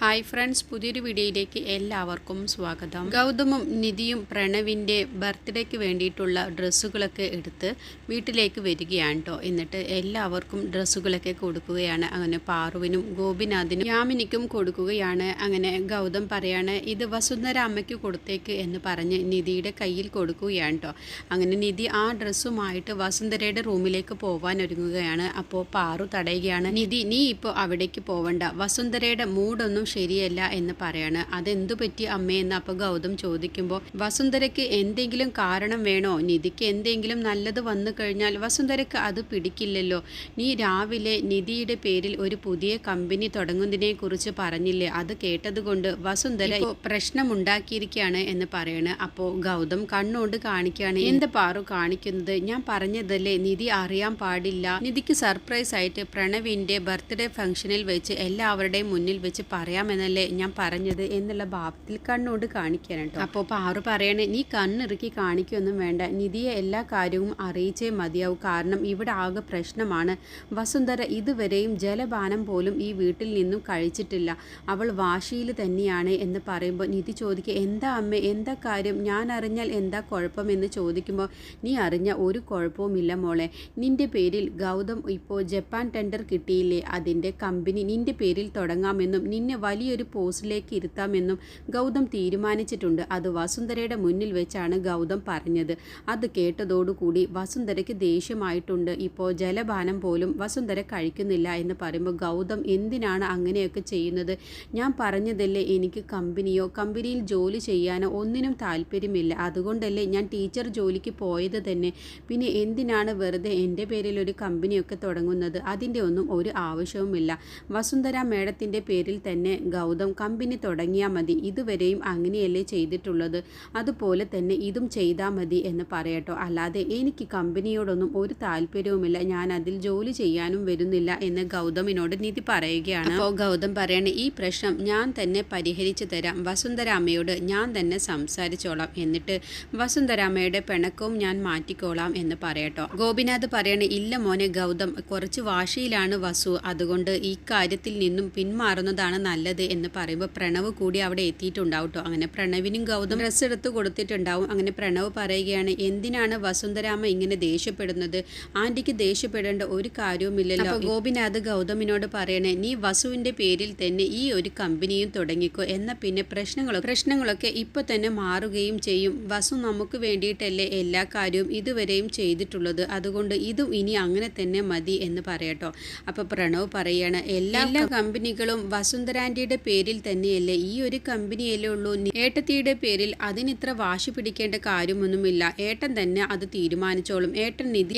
Hi friends, പുതിയൊരു വീഡിയോയിലേക്ക് എല്ലാവർക്കും സ്വാഗതം. ഗൗതമും നിധിയും പ്രണവിൻ്റെ ബർത്ത്ഡേക്ക് വേണ്ടിയിട്ടുള്ള ഡ്രസ്സുകളൊക്കെ എടുത്ത് വീട്ടിലേക്ക് വരികയാണ് കേട്ടോ. എന്നിട്ട് എല്ലാവർക്കും ഡ്രസ്സുകളൊക്കെ കൊടുക്കുകയാണ്. അങ്ങനെ പാറുവിനും ഗോപിനാഥിനും യാമിനിക്കും കൊടുക്കുകയാണ്. അങ്ങനെ ഗൗതം പറയാണ്, ഇത് വസുന്ധര അമ്മയ്ക്ക് കൊടുത്തേക്ക് എന്ന് പറഞ്ഞ് നിധിയുടെ കയ്യിൽ കൊടുക്കുകയാണ് കേട്ടോ. അങ്ങനെ നിധി ആ ഡ്രസ്സുമായിട്ട് വസുന്ധരയുടെ റൂമിലേക്ക് പോകാൻ ഒരുങ്ങുകയാണ്. അപ്പോൾ പാറു തടയുകയാണ്. നിധി, നീ ഇപ്പോൾ അവിടേക്ക് പോവണ്ട, വസുന്ധരയുടെ മൂഡൊന്നും ശരിയല്ല എന്ന് പറയാണ്. അതെന്തു പറ്റി അമ്മയെന്ന് അപ്പോൾ ഗൗതം ചോദിക്കുമ്പോൾ, വസുന്ധരയ്ക്ക് എന്തെങ്കിലും കാരണം വേണോ? നിധിക്ക് എന്തെങ്കിലും നല്ലത് വന്നു കഴിഞ്ഞാൽ വസുന്ധരയ്ക്ക് അത് പിടിക്കില്ലല്ലോ. നീ രാവിലെ നിധിയുടെ പേരിൽ ഒരു പുതിയ കമ്പനി തുടങ്ങുന്നതിനെ കുറിച്ച് പറഞ്ഞില്ലേ, അത് കേട്ടതുകൊണ്ട് വസുന്ധര ഇപ്പോൾ പ്രശ്നമുണ്ടാക്കിയിരിക്കുകയാണ് എന്ന് പറയാണ്. അപ്പോൾ ഗൗതം കണ്ണോണ്ട് കാണിക്കുകയാണ്. എന്താ പാറു കാണിക്കുന്നത്? ഞാൻ പറഞ്ഞതല്ലേ നിധി അറിയാൻ പാടില്ല. നിധിക്ക് സർപ്രൈസ് ആയിട്ട് പ്രണവിൻ്റെ ബർത്ത്ഡേ ഫംഗ്ഷനിൽ വെച്ച് എല്ലാവരുടെയും മുന്നിൽ വെച്ച് പറയാമെന്നല്ലേ ഞാൻ പറഞ്ഞത് എന്നുള്ള ഭാവത്തിൽ കണ്ണോട് കാണിക്കാനാണ് കേട്ടോ. അപ്പോൾ പാറു പറയണേ, നീ കണ്ണിറുക്കി കാണിക്കൊന്നും വേണ്ട, നിധിയെ എല്ലാ കാര്യവും അറിയിച്ചേ മതിയാവും. കാരണം ഇവിടെ ആകെ പ്രശ്നമാണ്. വസുന്ധര ഇതുവരെയും ജലപാനം പോലും ഈ വീട്ടിൽ നിന്നും കഴിച്ചിട്ടില്ല. അവൾ വാശിയിൽ തന്നെയാണ് എന്ന് പറയുമ്പോൾ നിധി ചോദിക്കുക, എന്താ അമ്മേ, എന്താ കാര്യം? ഞാൻ അറിഞ്ഞാൽ എന്താ കുഴപ്പമെന്ന് ചോദിക്കുമ്പോൾ, നീ അറിഞ്ഞ ഒരു കുഴപ്പവുമില്ല മോളെ. നിന്റെ പേരിൽ ഗൗതം ഇപ്പോൾ ജപ്പാൻ ടെൻഡർ കിട്ടിയില്ലേ, അതിൻ്റെ കമ്പനി നിന്റെ പേരിൽ തുടങ്ങാമെന്നും നിന്നെ വലിയൊരു പോസ്റ്റിലേക്ക് ഇരുത്താമെന്നും ഗൗതം തീരുമാനിച്ചിട്ടുണ്ട്. അത് വസുന്ധരയുടെ മുന്നിൽ വെച്ചാണ് ഗൗതം പറഞ്ഞത്. അത് കേട്ടതോടുകൂടി വസുന്ധരയ്ക്ക് ദേഷ്യമായിട്ടുണ്ട്. ഇപ്പോൾ ജലപാനം പോലും വസുന്ധര കഴിക്കുന്നില്ല എന്ന് പറയുമ്പോൾ, ഗൗതം എന്തിനാണ് അങ്ങനെയൊക്കെ ചെയ്യുന്നത്? ഞാൻ പറഞ്ഞതല്ലേ എനിക്ക് കമ്പനിയിൽ ജോലി ചെയ്യാനോ ഒന്നിനും താല്പര്യമില്ല. അതുകൊണ്ടല്ലേ ഞാൻ ടീച്ചർ ജോലിക്ക് പോയത് തന്നെ. പിന്നെ എന്തിനാണ് വെറുതെ എൻ്റെ പേരിൽ ഒരു കമ്പനിയൊക്കെ തുടങ്ങുന്നത്? അതിൻ്റെ ഒന്നും ഒരു ആവശ്യവുമില്ല. വസുന്ധര മേഡത്തിൻ്റെ പേരിൽ തന്നെ ഗൗതം കമ്പനി തുടങ്ങിയാൽ മതി. ഇതുവരെയും അങ്ങനെയല്ലേ ചെയ്തിട്ടുള്ളത്, അതുപോലെ തന്നെ ഇതും ചെയ്താൽ മതി എന്ന് പറയട്ടോ. അല്ലാതെ എനിക്ക് കമ്പനിയോടൊന്നും ഒരു താല്പര്യവുമില്ല, ഞാൻ അതിൽ ജോലി ചെയ്യാനും വരുന്നില്ല എന്ന് ഗൗതമിനോട് നിധി പറയുകയാണ്. അപ്പോൾ ഗൗതം പറയാണ്, ഈ പ്രശ്നം ഞാൻ തന്നെ പരിഹരിച്ചു തരാം, വസുന്ധരാമ്മയോട് ഞാൻ തന്നെ സംസാരിച്ചോളാം, എന്നിട്ട് വസുന്ധരാമ്മയുടെ പിണക്കവും ഞാൻ മാറ്റിക്കോളാം എന്ന് പറയട്ടോ. ഗോപിനാഥ് പറയണേ, ഇല്ല മോനെ ഗൗതം, കുറച്ച് വാശിയിലാണ് വസു, അതുകൊണ്ട് ഈ കാര്യത്തിൽ നിന്നും പിന്മാറുന്നതാണ് നല്ലത് എന്ന് പറയുമ്പോൾ പ്രണവ് കൂടി അവിടെ എത്തിയിട്ടുണ്ടാവും കേട്ടോ. അങ്ങനെ പ്രണവിനും ഗൗതം ഡ്രസ്സ് എടുത്ത് കൊടുത്തിട്ടുണ്ടാവും. അങ്ങനെ പ്രണവ് പറയുകയാണ്, എന്തിനാണ് വസുന്ധരാമ്മ ഇങ്ങനെ ദേഷ്യപ്പെടുന്നത്? ആൻറ്റിക്ക് ദേഷ്യപ്പെടേണ്ട ഒരു കാര്യവുമില്ലല്ലോ. അപ്പോൾ ഗോപിനാഥ് ഗൗതമിനോട് പറയണേ, നീ വസുവിൻ്റെ പേരിൽ തന്നെ ഈ ഒരു കമ്പനിയും തുടങ്ങിക്കോ, എന്നാൽ പിന്നെ പ്രശ്നങ്ങളൊക്കെ ഇപ്പോൾ തന്നെ മാറുകയും ചെയ്യും. വസു നമുക്ക് വേണ്ടിയിട്ടല്ലേ എല്ലാ കാര്യവും ഇതുവരെയും ചെയ്തിട്ടുള്ളത്, അതുകൊണ്ട് ഇതും ഇനി അങ്ങനെ തന്നെ മതി എന്ന് പറയട്ടോ. അപ്പോൾ പ്രണവ് പറയാണ്, എല്ലാ കമ്പനികളും വസുന്ധരാൻറ്റിയുടെ പേരിൽ തന്നെയല്ലേ, ഈ ഒരു കമ്പനിയല്ലേ ഉള്ളൂ. ഏട്ടത്തിയുടെ പേരിൽ അതിനിത്ര വാശി പിടിക്കേണ്ട കാര്യമൊന്നുമില്ല, ഏട്ടൻ തന്നെ അത് തീരുമാനിച്ചോളും.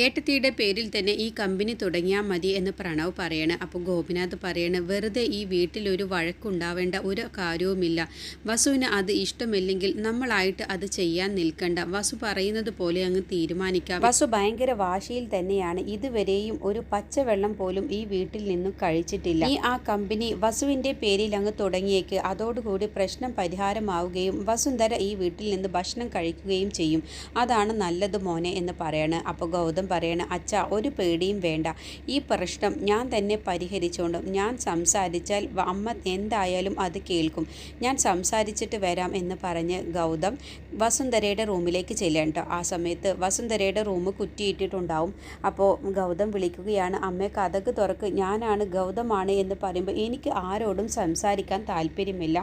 ഏട്ടത്തിയുടെ പേരിൽ തന്നെ ഈ കമ്പനി തുടങ്ങിയാൽ മതി എന്ന് പ്രണവ് പറയണം. അപ്പോൾ ഗോപിനാഥ് പറയണം, വെറുതെ ഈ വീട്ടിലൊരു വഴക്കുണ്ടാവേണ്ട ഒരു കാര്യവുമില്ല. വസുവിന് അത് ഇഷ്ടമില്ലെങ്കിൽ നമ്മളായിട്ട് അത് ചെയ്യാൻ നിൽക്കണ്ട, വസു പറയുന്നത് പോലെ അങ്ങ് തീരുമാനിക്കാം. വസു ഭയങ്കര വാശിയിൽ തന്നെയാണ്, ഇതുവരെയും ഒരു പച്ചവെള്ളം പോലും ഈ വീട്ടിൽ നിന്നും കഴിച്ചിട്ടില്ല. ഈ ആ കമ്പനി വസുവിൻ്റെ പേരിൽ അങ്ങ് തുടങ്ങിയേക്ക്, അതോടുകൂടി പ്രശ്നം പരിഹാരമാവുകയും വസുന്ധര ഈ വീട്ടിൽ നിന്ന് ഭക്ഷണം കഴിക്കുകയും ചെയ്യും. അതാണ് നല്ലത് മോനെ എന്ന് പറയണം. അപ്പോൾ ഗൗതം പറയണം, അച്ഛാ ഒരു പേടിയും വേണ്ട, ഈ പ്രശ്നം ഞാൻ തന്നെ പരിഹരിച്ചോണ്ടും. ഞാൻ സംസാരിച്ചാൽ അമ്മ എന്തായാലും അത് കേൾക്കും, ഞാൻ സംസാരിച്ചിട്ട് വരാം എന്ന് പറഞ്ഞ് ഗൗതം വസുന്ധരയുടെ റൂമിലേക്ക് ചെല്ലേണ്ട. ആ സമയത്ത് വസുന്ധരയുടെ റൂം കുറ്റിയിട്ടിട്ടുണ്ടാവും. അപ്പോൾ ഗൗതം വിളിക്കുകയാണ്, അമ്മേ കഥക് തുറക്ക്, ഞാനാണ് ഗൗതമാണ് എന്ന് പറയുമ്പോൾ, എനിക്ക് ആരോടും സംസാരിക്കാൻ താല്പര്യമില്ല,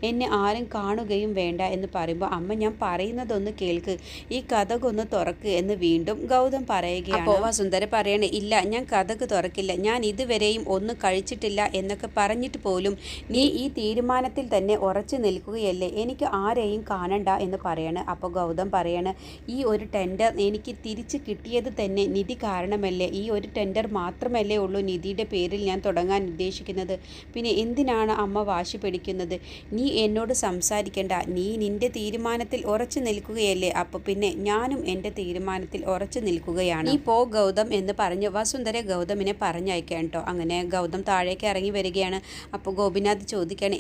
എന്നെ ആരും കാണുകയും വേണ്ട എന്ന് പറയുമ്പോൾ, അമ്മ ഞാൻ പറയുന്നതൊന്ന് കേൾക്ക്, ഈ കഥകൊന്ന് തുറക്ക് എന്ന് വീണ്ടും ഗൗതം പറയുകയാണ്. അപ്പോൾ വസുന്ധര പറയണേ, ഇല്ല ഞാൻ കഥക് തുറക്കില്ല, ഞാൻ ഇതുവരെയും ഒന്നും കഴിച്ചിട്ടില്ല എന്നൊക്കെ പറഞ്ഞിട്ട് പോലും നീ ഈ തീരുമാനത്തിൽ തന്നെ ഉറച്ചു നിൽക്കുകയല്ലേ, എനിക്ക് ആരെയും കാണണ്ട എന്ന് പറയണ്. അപ്പോൾ ഗൗതം പറയണ്, ഈ ഒരു ടെൻഡർ എനിക്ക് തിരിച്ച് കിട്ടിയത് തന്നെ നിധി കാരണമല്ലേ, ഈ ഒരു ടെൻഡർ മാത്രമല്ലേ ഉള്ളൂ നിധിയുടെ പേരിൽ ഞാൻ തുടങ്ങാൻ ഉദ്ദേശിക്കുന്നത്, പിന്നെ എന്തിനാണ് അമ്മ വാശി പിടിക്കുന്നത്? നീ എന്നോട് സംസാരിക്കേണ്ട, നീ നിന്റെ തീരുമാനത്തിൽ ഉറച്ചു നിൽക്കുകയല്ലേ, അപ്പോൾ പിന്നെ ഞാനും എൻ്റെ തീരുമാനത്തിൽ ഉറച്ചു നിൽക്കുകയാണ്. നീ പോ ഗൗതം എന്ന് പറഞ്ഞ് വസുന്ധര ഗൗതമിനെ പറഞ്ഞയക്കാൻ കേട്ടോ. അങ്ങനെ ഗൗതം താഴേക്ക് ഇറങ്ങി വരികയാണ്. അപ്പോൾ ഗോപിനാഥ് ചോദിക്കുകയാണ്,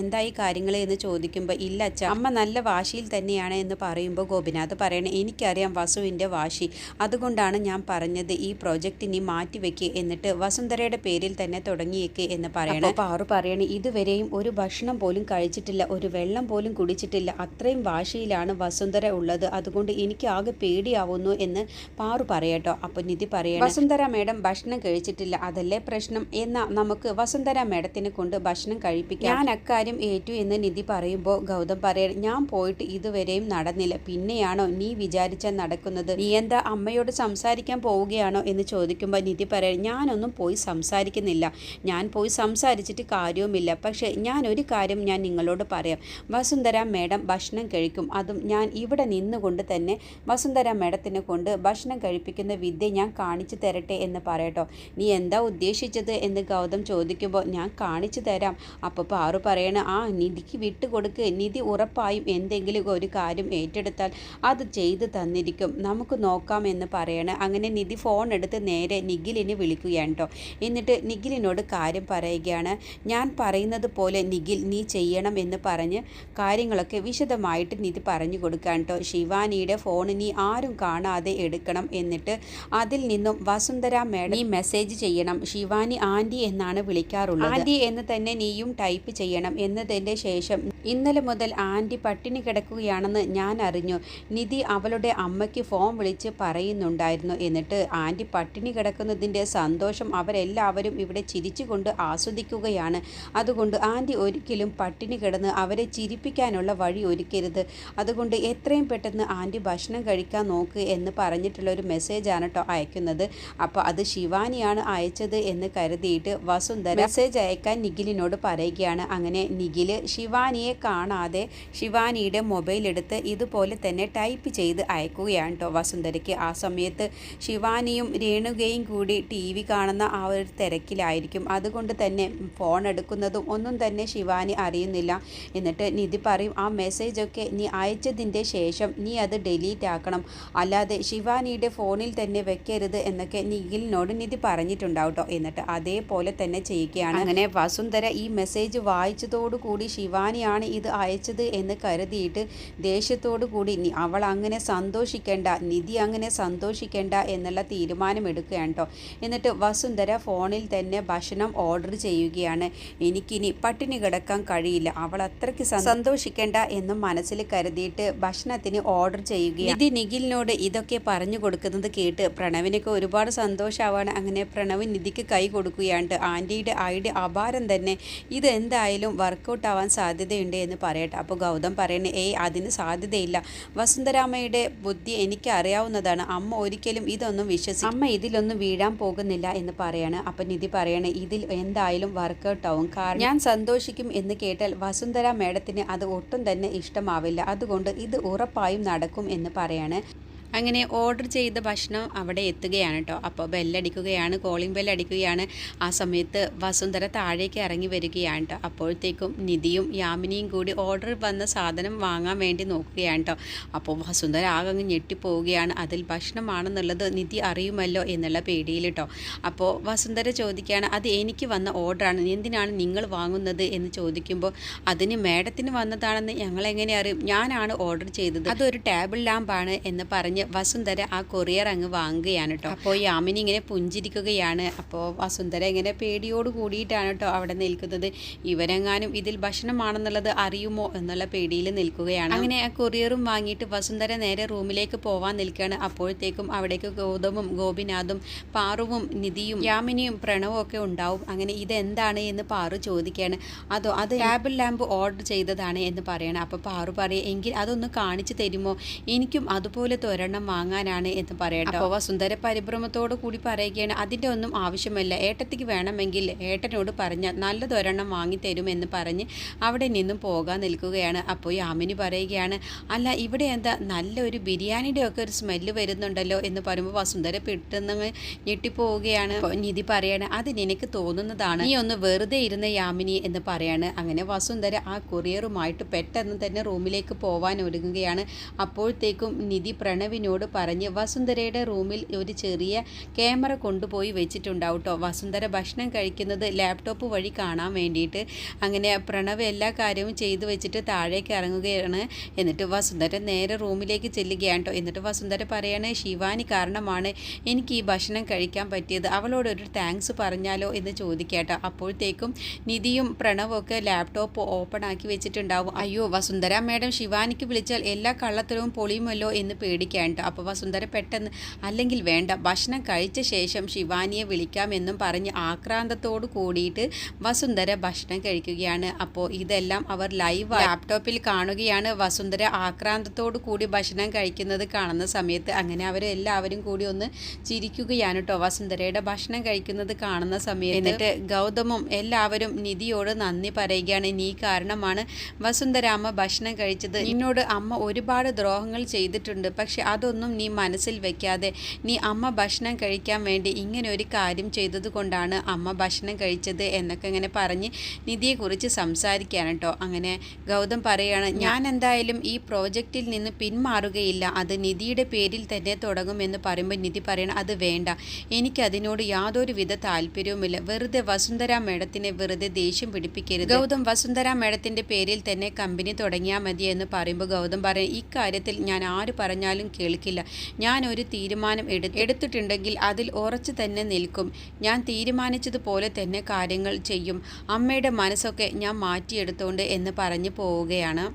എന്തായി കാര്യങ്ങൾ എന്ന് ചോദിക്കുമ്പോൾ, ഇല്ല അച്ഛ, അമ്മ നല്ല വാശിയിൽ തന്നെയാണ് എന്ന് പറയുമ്പോൾ ഗോപിനാഥ് പറയണേ, എനിക്കറിയാം വസുവിൻ്റെ വാശി, അതുകൊണ്ടാണ് ഞാൻ പറഞ്ഞത് ഈ പ്രോജക്റ്റ് നീ മാറ്റിവെക്കുക, എന്നിട്ട് വസുന്ധരയുടെ പേരിൽ തന്നെ തുടങ്ങിയേക്ക് എന്ന് പറയണം. പാറു പറയണേ, ഇതുവരെയും ഒരു ഭക്ഷണം പോലും കഴിച്ചിട്ടില്ല, ഒരു വെള്ളം പോലും കുടിച്ചിട്ടില്ല. അത്രയും വാശിയിലാണ് വസുന്ധര ഉള്ളത്. അതുകൊണ്ട് എനിക്ക് ആകെ പേടിയാവുന്നു എന്ന് പാറു പറയട്ടോ. അപ്പോൾ നിധി പറയണം, വസുന്ധര മേഡം ഭക്ഷണം കഴിച്ചിട്ടില്ല, അതല്ലേ പ്രശ്നം. എന്നാൽ നമുക്ക് വസുന്ധര മേഡത്തിനെ കൊണ്ട് ഭക്ഷണം കഴിപ്പിക്കാം. ഞാൻ അക്കാര്യം ഏറ്റു എന്ന് നിധി പറയുമ്പോൾ ഗൗതം പറയണം, ഞാൻ പോയിട്ട് ഇതുവരെയും നടന്നില്ല, പിന്നെയാണോ നീ വിചാരിച്ചാൽ നടക്കുന്നത്? നീ എന്താ അമ്മയോട് സംസാരിക്കാൻ പോവുകയാണോ എന്ന് ചോദിക്കുമ്പോൾ നിധി പറയണം, ഞാനൊന്നും പോയി സംസാരിക്കുന്നില്ല, ഞാൻ പോയി സംസാരിച്ചിട്ട് കാര്യവുമില്ല. പക്ഷേ ഞാൻ ഒരു കാര്യം ഞാൻ നിങ്ങളോട് പറയാം, വസുന്ധര മേഡം ഭക്ഷണം കഴിക്കും, അതും ഞാൻ ഇവിടെ നിന്നുകൊണ്ട് തന്നെ വസുന്ധര മേഡത്തിനെ കൊണ്ട് ഭക്ഷണം കഴിപ്പിക്കുന്ന വിദ്യ ഞാൻ കാണിച്ചു തരട്ടെ എന്ന് പറയട്ടോ. നീ എന്താ ഉദ്ദേശിച്ചത് എന്ന് ഗൗതം ചോദിക്കുമ്പോൾ ഞാൻ കാണിച്ചു തരാം. അപ്പോൾ പാറു പറയണ, ആ നിധിക്ക് വിട്ടുകൊടുക്ക്, നിധി ഉറപ്പായും എന്തെങ്കിലും ഒരു കാര്യം ഏറ്റെടുത്താൽ അത് ചെയ്തു തന്നിരിക്കും, നമുക്ക് നോക്കാം എന്ന് പറയണ. അങ്ങനെ നിധി ഫോൺ എടുത്ത് നേരെ നിഖിലിനെ വിളിക്കുകയാണ് കേട്ടോ. എന്നിട്ട് നിഖിലിനോട് കാര്യം പറയുകയാണ്. ഞാൻ പറയുന്നത് പോലെ നിഖിൽ നീ ചെയ്യണം എന്ന് പറഞ്ഞ് കാര്യങ്ങളൊക്കെ വിശദമായിട്ട് നിധി പറഞ്ഞു കൊടുക്കാൻ കേട്ടോ. ശിവാനിയുടെ ഫോൺ നീ ആരും കാണാതെ എടുക്കണം, എന്നിട്ട് അതിൽ നിന്നും വസുന്ധര മേഡം നീ മെസ്സേജ് ചെയ്യണം. ശിവാനി ആൻറ്റി എന്നാണ് വിളിക്കാറുള്ളത്, ആൻറ്റി എന്ന് തന്നെ നീയും ടൈപ്പ് ചെയ്യണം. എന്നതിൻ്റെ ശേഷം ഇന്നലെ മുതൽ ആൻറ്റി പട്ടിണി കിടക്കുകയാണെന്ന് ഞാൻ അറിഞ്ഞു, നിധി അവളുടെ അമ്മയ്ക്ക് ഫോൺ വിളിച്ച് പറയുന്നുണ്ടായിരുന്നു. എന്നിട്ട് ആൻറ്റി പട്ടിണി കിടക്കുന്നതിൻ്റെ സന്തോഷം അവരെല്ലാവരും ഇവിടെ ചിരിച്ചുകൊണ്ട് ആസ്വദിക്കുകയാണ്. അതുകൊണ്ട് ആൻറ്റി ഒരിക്കലും പട്ടിണി കിടന്ന് അവരെ ചിരിപ്പിക്കാനുള്ള വഴി ഒരുക്കരുത്. അതുകൊണ്ട് എത്രയും പെട്ടെന്ന് ആൻറ്റി ഭക്ഷണം കഴിക്കാൻ നോക്ക് എന്ന് പറഞ്ഞിട്ടുള്ളൊരു മെസ്സേജാണ് കേട്ടോ അയക്കുന്നത്. അപ്പോൾ അത് ശിവാനിയാണ് അയച്ചത് എന്ന് കരുതിയിട്ട് വസുന്ധര മെസ്സേജ് അയക്കാൻ നിഖിലിനോട് പറയുകയാണ്. അങ്ങനെ നിഖിൽ ശിവാനിയെ കാണാതെ ശിവാനിയുടെ മൊബൈൽ എടുത്ത് ഇതുപോലെ തന്നെ ടൈപ്പ് ചെയ്ത് അയക്കുകയാണ് കേട്ടോ വസുന്ധരയ്ക്ക്. ആ സമയത്ത് ശിവാനിയും രേണുകയും കൂടി TV കാണുന്ന ആ ഒരു തിരക്കിലായിരിക്കും. അതുകൊണ്ട് തന്നെ ഫോൺ എടുക്കുന്നതും ഒന്നും തന്നെ ശിവാനി അറിയുന്നില്ല. എന്നിട്ട് നിധി പറയും, ആ മെസ്സേജൊക്കെ നീ അയച്ചതിൻ്റെ ശേഷം നീ അത് ഡിലീറ്റ് ആക്കണം, അല്ലാതെ ശിവാനിയുടെ ഫോണിൽ തന്നെ വെക്കരുത് എന്നൊക്കെ നിഖിലിനോട് നിധി പറഞ്ഞിട്ടുണ്ടാവും കേട്ടോ. എന്നിട്ട് അതേപോലെ തന്നെ ചെയ്യുകയാണ്. അങ്ങനെ വസുന്ധര ഈ മെസ്സേജ് വായിച്ചതോടുകൂടി ശിവാനിയാണ് ഇത് അയച്ചത് എന്ന് കരുതിയിട്ട് ദേഷ്യത്തോടു കൂടി അവൾ അങ്ങനെ സന്തോഷിക്കേണ്ട, നിധി അങ്ങനെ സന്തോഷിക്കേണ്ട എന്നുള്ള തീരുമാനം എടുക്കുകയാണ് കേട്ടോ. എന്നിട്ട് വസുന്ധര ഫോണിൽ തന്നെ ഭക്ഷണം ഓർഡർ ചെയ്യുകയാണ്. എനിക്കിനി പട്ടിണി കിടക്കാൻ കഴിയില്ല, അവൾ അത്രയ്ക്ക് സന്തോഷിക്കേണ്ട എന്നും മനസ്സിൽ കരുതിയിട്ട് ഭക്ഷണത്തിന് ഓർഡർ ചെയ്യുകയാണ്. നിധി നിഖിലിനോട് ഇതൊക്കെ പറഞ്ഞു കൊടുക്കുന്നത് കേട്ട് പ്രണവിനൊക്കെ ഒരുപാട് സന്തോഷമാവാണ്. അങ്ങനെ പ്രണവ് നിധിക്ക് കൈ കൊടുക്കുകയാണ്. ആൻറ്റിയുടെ ഐഡിയ അപാരം തന്നെ, ഇത് എന്തായാലും വർക്കൗട്ട് ആവാൻ സാധ്യതയുണ്ട് എന്ന് പറയട്ടെ. അപ്പോൾ ഗൗതം പറയണേ, അതിന് സാധ്യതയില്ല, വസുന്ധരാമ്മയുടെ ബുദ്ധി എനിക്ക് അറിയാവുന്നതാണ്, അമ്മ ഒരിക്കലും ഇതൊന്നും അമ്മ ഇതിലൊന്നും വീഴാൻ പോകുന്നില്ല എന്ന് പറയാണ്. അപ്പം നിധി പറയണേ, ഇതിൽ എന്തായാലും വർക്കൗട്ട് ആവും, കാരണം ഞാൻ സന്തോഷിക്കും എന്ന് കേട്ടാൽ വസുന്ധര മേഡത്തിന് അത് ഒട്ടും തന്നെ ഇഷ്ടമാവില്ല, അതുകൊണ്ട് ഇത് ഉറപ്പായും നടക്കും എന്ന് പറയാണ്. അങ്ങനെ ഓർഡർ ചെയ്ത ഭക്ഷണം അവിടെ എത്തുകയാണ് കേട്ടോ. അപ്പോൾ ബെല്ലടിക്കുകയാണ്, കോളിംഗ് ബെല്ലടിക്കുകയാണ്. ആ സമയത്ത് വസുന്ധര താഴേക്ക് ഇറങ്ങി വരികയാണ് കേട്ടോ. അപ്പോഴത്തേക്കും നിധിയും യാമിനിയും കൂടി ഓർഡർ വന്ന സാധനം വാങ്ങാൻ വേണ്ടി നോക്കുകയാണ് കേട്ടോ. അപ്പോൾ വസുന്ധര ആകെ ഞെട്ടിപ്പോവുകയാണ്. അതിൽ ഭക്ഷണമാണെന്നുള്ളത് നിധി അറിയുമല്ലോ എന്നുള്ള പേടിയിൽ കേട്ടോ. അപ്പോൾ വസുന്ധര ചോദിക്കുകയാണ്, അത് എനിക്ക് വന്ന ഓർഡറാണ്, എന്തിനാണ് നിങ്ങൾ വാങ്ങുന്നത് എന്ന് ചോദിക്കുമ്പോൾ, അതിന് മേഡത്തിന് വന്നതാണെന്ന് ഞങ്ങളെങ്ങനെ അറിയും, ഞാനാണ് ഓർഡർ ചെയ്തത്, അതൊരു ടേബിൾ ലാമ്പാണ് എന്ന് പറഞ്ഞ് വസുന്ധര ആ കൊറിയർ അങ്ങ് വാങ്ങുകയാണ് കേട്ടോ. അപ്പോൾ യാമിനി ഇങ്ങനെ പുഞ്ചിരിക്കുകയാണ്. അപ്പോൾ വസുന്ധര ഇങ്ങനെ പേടിയോട് കൂടിയിട്ടാണ് കേട്ടോ അവിടെ നിൽക്കുന്നത്. ഇവരെങ്ങാനും ഇതിൽ ഭക്ഷണമാണെന്നുള്ളത് അറിയുമോ എന്നുള്ള പേടിയിൽ നിൽക്കുകയാണ്. അങ്ങനെ ആ കൊറിയറും വാങ്ങിയിട്ട് വസുന്ധര നേരെ റൂമിലേക്ക് പോവാൻ നിൽക്കുകയാണ്. അപ്പോഴത്തേക്കും അവിടേക്ക് ഗൗതമും ഗോപിനാഥും പാറുവും നിധിയും യാമിനിയും പ്രണവും ഒക്കെ ഉണ്ടാവും. അങ്ങനെ ഇതെന്താണ് എന്ന് പാറു ചോദിക്കുകയാണ്. അത് ടേബിൾ ലാമ്പ് ഓർഡർ ചെയ്തതാണ് എന്ന് പറയണം. അപ്പോൾ പാറു പറയും, എങ്കിൽ അതൊന്ന് കാണിച്ചു തരുമോ, എനിക്കും അതുപോലെ ഒരെണ്ണം വാങ്ങാനാണ് എന്ന് പറയട്ടെ. അപ്പോൾ വസുന്ധര പരിഭ്രമത്തോടു കൂടി പറയുകയാണ്, അതിൻ്റെ ഒന്നും ആവശ്യമല്ല, ഏട്ടത്തിക്ക് വേണമെങ്കിൽ ഏട്ടനോട് പറഞ്ഞാൽ നല്ലതൊരെണ്ണം വാങ്ങിത്തരുമെന്ന് പറഞ്ഞ് അവിടെ നിന്നും പോകാൻ നിൽക്കുകയാണ്. അപ്പോൾ യാമിനി പറയുകയാണ്, അല്ല ഇവിടെ എന്താ നല്ലൊരു ബിരിയാണിയുടെ ഒക്കെ ഒരു സ്മെല്ല് വരുന്നുണ്ടല്ലോ എന്ന് പറയുമ്പോൾ വസുന്ധര പെട്ടെന്ന് ഞെട്ടിപ്പോവുകയാണ്. നിധി പറയാണ്, അത് നിനക്ക് തോന്നുന്നതാണ്, നീ ഒന്ന് വെറുതെ ഇരുന്ന യാമിനി എന്ന് പറയാണ്. അങ്ങനെ വസുന്ധര ആ കൊറിയറുമായിട്ട് പെട്ടെന്ന് തന്നെ റൂമിലേക്ക് പോവാൻ ഒരുങ്ങുകയാണ്. അപ്പോഴത്തേക്കും നിധി പ്രണവിനോട് ഗൗതമിനോട് പറഞ്ഞ് വസുന്ധരയുടെ റൂമിൽ ഒരു ചെറിയ ക്യാമറ കൊണ്ടുപോയി വെച്ചിട്ടുണ്ടാവും കേട്ടോ. വസുന്ധര ഭക്ഷണം കഴിക്കുന്നത് ലാപ്ടോപ്പ് വഴി കാണാൻ വേണ്ടിയിട്ട്. അങ്ങനെ പ്രണവ് എല്ലാ കാര്യവും ചെയ്തു വെച്ചിട്ട് താഴേക്ക് ഇറങ്ങുകയാണ്. എന്നിട്ട് വസുന്ധര നേരെ റൂമിലേക്ക് ചെല്ലുകയാണ് കേട്ടോ. എന്നിട്ട് വസുന്ധര പറയാണ്, ശിവാനി കാരണമാണ് എനിക്ക് ഈ ഭക്ഷണം കഴിക്കാൻ പറ്റിയത്, അവളോടൊരു താങ്ക്സ് പറഞ്ഞാലോ എന്ന് ചോദിക്കാട്ടോ. അപ്പോഴത്തേക്കും നിധിയും പ്രണവും ഒക്കെ ലാപ്ടോപ്പ് ഓപ്പൺ ആക്കി വെച്ചിട്ടുണ്ടാവും. അയ്യോ വസുന്ധര മേഡം ശിവാനിക്ക് വിളിച്ചാൽ എല്ലാ കള്ളത്തരവും പൊളിയുമല്ലോ എന്ന് പേടിക്കാൻ കേട്ടോ. അപ്പോൾ വസുന്ധര പെട്ടെന്ന്, അല്ലെങ്കിൽ വേണ്ട, ഭക്ഷണം കഴിച്ച ശേഷം ശിവാനിയെ വിളിക്കാമെന്നും പറഞ്ഞ് ആക്രാന്തത്തോട് കൂടിയിട്ട് വസുന്ധര ഭക്ഷണം കഴിക്കുകയാണ്. അപ്പോൾ ഇതെല്ലാം അവർ ലൈവ് ലാപ്ടോപ്പിൽ കാണുകയാണ്. വസുന്ധര ആക്രാന്തത്തോട് കൂടി ഭക്ഷണം കഴിക്കുന്നത് കാണുന്ന സമയത്ത് അങ്ങനെ അവരെല്ലാവരും കൂടി ഒന്ന് ചിരിക്കുകയാണ് കേട്ടോ, വസുന്ധരയുടെ ഭക്ഷണം കഴിക്കുന്നത് കാണുന്ന സമയത്ത്. എന്നിട്ട് ഗൗതമും എല്ലാവരും നിധിയോട് നന്ദി പറയുകയാണ്. നീ കാരണമാണ് വസുന്ധര അമ്മ ഭക്ഷണം കഴിച്ചത്. നിന്നോട് അമ്മ ഒരുപാട് ദ്രോഹങ്ങൾ ചെയ്തിട്ടുണ്ട്, പക്ഷെ അതൊന്നും നീ മനസ്സിൽ വെക്കാതെ നീ അമ്മ ഭക്ഷണം കഴിക്കാൻ വേണ്ടി ഇങ്ങനെ ഒരു കാര്യം ചെയ്തത് കൊണ്ടാണ് അമ്മ ഭക്ഷണം കഴിച്ചത് എന്നൊക്കെ ഇങ്ങനെ പറഞ്ഞ് നിധിയെക്കുറിച്ച് സംസാരിക്കുകയാണ് കേട്ടോ. അങ്ങനെ ഗൗതം പറയുകയാണ്, ഞാൻ എന്തായാലും ഈ പ്രോജക്റ്റിൽ നിന്ന് പിന്മാറുകയില്ല, അത് നിധിയുടെ പേരിൽ തന്നെ തുടങ്ങുമെന്ന് പറയുമ്പോൾ നിധി പറയണം, അത് വേണ്ട, എനിക്കതിനോട് യാതൊരുവിധ താല്പര്യവുമില്ല, വെറുതെ വസുന്ധര മേഡത്തിനെ വെറുതെ ദേഷ്യം പിടിപ്പിക്കരുത്. ഗൗതം വസുന്ധര മേഡത്തിൻ്റെ പേരിൽ തന്നെ കമ്പനി തുടങ്ങിയാൽ മതി എന്ന് പറയുമ്പോൾ ഗൗതം പറയും, ഇക്കാര്യത്തിൽ ഞാൻ ആര് പറഞ്ഞാലും കേൾക്കില്ല, ഞാൻ ഒരു തീരുമാനം എടുത്തിട്ടുണ്ടെങ്കിൽ അതിൽ ഉറച്ചു തന്നെ നിൽക്കും, ഞാൻ തീരുമാനിച്ചതുപോലെ തന്നെ കാര്യങ്ങൾ ചെയ്യും, അമ്മയുടെ മനസ്സൊക്കെ ഞാൻ മാറ്റിയെടുത്തോണ്ട് എന്ന് പറഞ്ഞു പോവുകയാണ്.